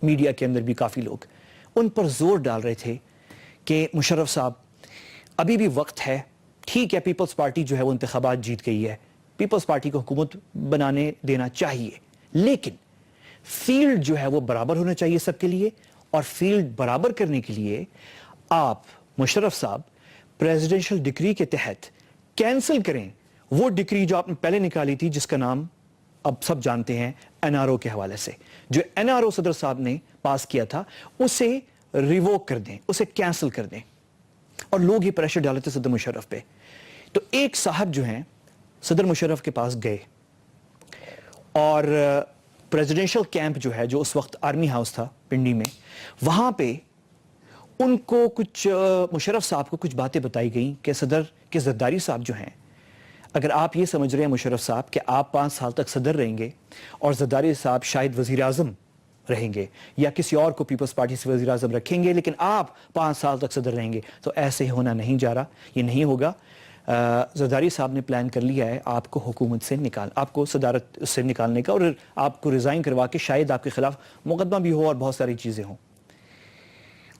Media کے اندر بھی کافی لوگ ان پر زور ڈال رہے تھے کہ مشرف صاحب ابھی بھی وقت ہے، ٹھیک ہے پیپلز پارٹی جو ہے وہ انتخابات جیت گئی ہے، پیپلز پارٹی کو حکومت بنانے دینا چاہیے، لیکن فیلڈ جو ہے وہ برابر ہونا چاہیے سب کے لیے، اور فیلڈ برابر کرنے کے لیے آپ مشرف صاحب پریزیڈنشل ڈکری کے تحت کینسل کریں وہ ڈکری جو آپ نے پہلے نکالی تھی، جس کا نام اب سب جانتے ہیں NRO کے حوالے سے، جو NRO صدر صاحب نے پاس کیا تھا اسے ریووک کر دیں، اسے کینسل کر دیں۔ اور لوگ یہ پریشر ڈالے تھے صدر مشرف پہ، تو ایک صاحب جو ہیں صدر مشرف کے پاس گئے اور پریزیڈنشل کیمپ جو ہے، جو اس وقت آرمی ہاؤس تھا پنڈی میں، وہاں پہ ان کو کچھ مشرف صاحب کو کچھ باتیں بتائی گئیں کہ صدر کے زرداری صاحب جو ہیں، اگر آپ یہ سمجھ رہے ہیں مشرف صاحب کہ آپ 5 سال تک صدر رہیں گے اور زرداری صاحب شاید وزیر اعظم رہیں گے یا کسی اور کو پیپلز پارٹی سے وزیر اعظم رکھیں گے، لیکن آپ 5 سال تک صدر رہیں گے، تو ایسے ہونا نہیں جا رہا، یہ نہیں ہوگا۔ زرداری صاحب نے پلان کر لیا ہے آپ کو حکومت سے آپ کو صدارت سے نکالنے کا، اور آپ کو ریزائن کروا کے شاید آپ کے خلاف مقدمہ بھی ہو اور بہت ساری چیزیں ہوں،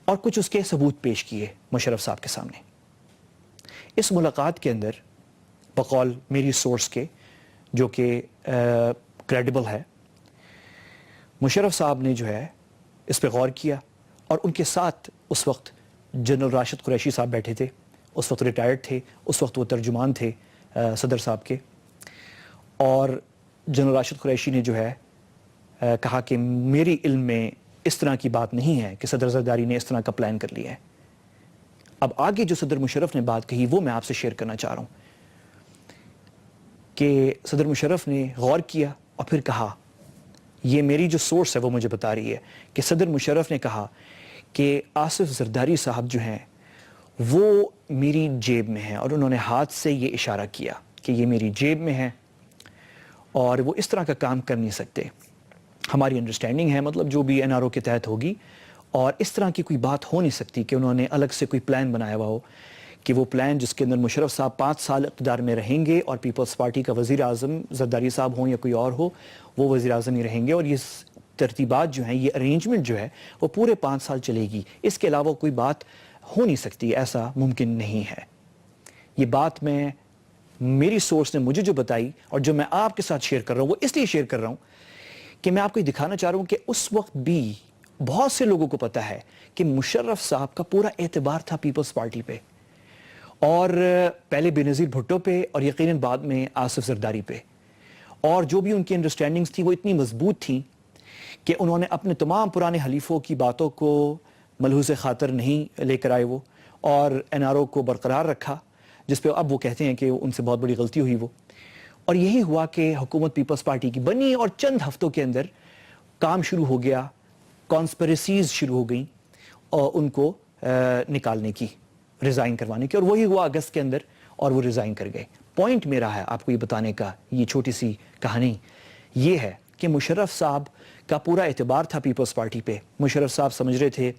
اور کچھ اس کے ثبوت پیش کیے مشرف صاحب کے سامنے۔ اس ملاقات کے اندر بقول میری سورس کے، جو کہ کریڈیبل ہے، مشرف صاحب نے جو ہے اس پہ غور کیا، اور ان کے ساتھ اس وقت جنرل راشد قریشی صاحب بیٹھے تھے، اس وقت ریٹائرڈ تھے، اس وقت وہ ترجمان تھے صدر صاحب کے، اور جنرل راشد قریشی نے جو ہے کہا کہ میری علم میں اس طرح کی بات نہیں ہے کہ صدر زرداری نے اس طرح کا پلان کر لیا ہے۔ اب آگے جو صدر مشرف نے بات کہی وہ میں آپ سے شیئر کرنا چاہ رہا ہوں کہ صدر مشرف نے غور کیا اور پھر کہا، یہ میری جو سورس ہے وہ مجھے بتا رہی ہے کہ صدر مشرف نے کہا کہ آصف زرداری صاحب جو ہیں وہ میری جیب میں ہیں، اور انہوں نے ہاتھ سے یہ اشارہ کیا کہ یہ میری جیب میں ہے اور وہ اس طرح کا کام کر نہیں سکتے۔ ہماری انڈرسٹینڈنگ ہے، مطلب جو بھی NRO کے تحت ہوگی، اور اس طرح کی کوئی بات ہو نہیں سکتی کہ انہوں نے الگ سے کوئی پلان بنایا ہوا ہو، کہ وہ پلان جس کے اندر مشرف صاحب 5 سال اقتدار میں رہیں گے اور پیپلز پارٹی کا وزیر اعظم زرداری صاحب ہوں یا کوئی اور ہو، وہ وزیر اعظم ہی رہیں گے، اور یہ ترتیبات جو ہیں، یہ ارینجمنٹ جو ہے وہ پورے 5 سال چلے گی، اس کے علاوہ کوئی بات ہو نہیں سکتی، ایسا ممکن نہیں ہے۔ یہ بات میری سورس نے مجھے جو بتائی اور جو میں آپ کے ساتھ شیئر کر رہا ہوں، وہ اس لیے شیئر کر رہا ہوں کہ میں آپ کو یہ دکھانا چاہ رہا ہوں کہ اس وقت بھی بہت سے لوگوں کو پتا ہے کہ مشرف صاحب کا پورا اعتبار تھا پیپلز پارٹی پہ، اور پہلے بے نظیر بھٹو پہ، اور یقیناً بعد میں آصف زرداری پہ، اور جو بھی ان کی انڈرسٹینڈنگز تھی وہ اتنی مضبوط تھیں کہ انہوں نے اپنے تمام پرانے حلیفوں کی باتوں کو ملحوظ خاطر نہیں لے کر آئے وہ، اور NRO کو برقرار رکھا، جس پہ اب وہ کہتے ہیں کہ ان سے بہت بڑی غلطی ہوئی وہ، اور یہی ہوا کہ حکومت پیپلز پارٹی کی بنی، اور چند ہفتوں کے اندر کام شروع ہو گیا، کانسپریسیز شروع ہو گئیں اور ان کو نکالنے کی، ریزائن کروانے کی، اور وہی ہوا اگست کے اندر، اور وہ ریزائن کر گئے۔ پوائنٹ میرا ہے آپ کو یہ بتانے کا، یہ چھوٹی سی کہانی یہ ہے کہ مشرف صاحب کا پورا اعتبار تھا پیپلز پارٹی پہ۔ مشرف صاحب سمجھ رہے تھے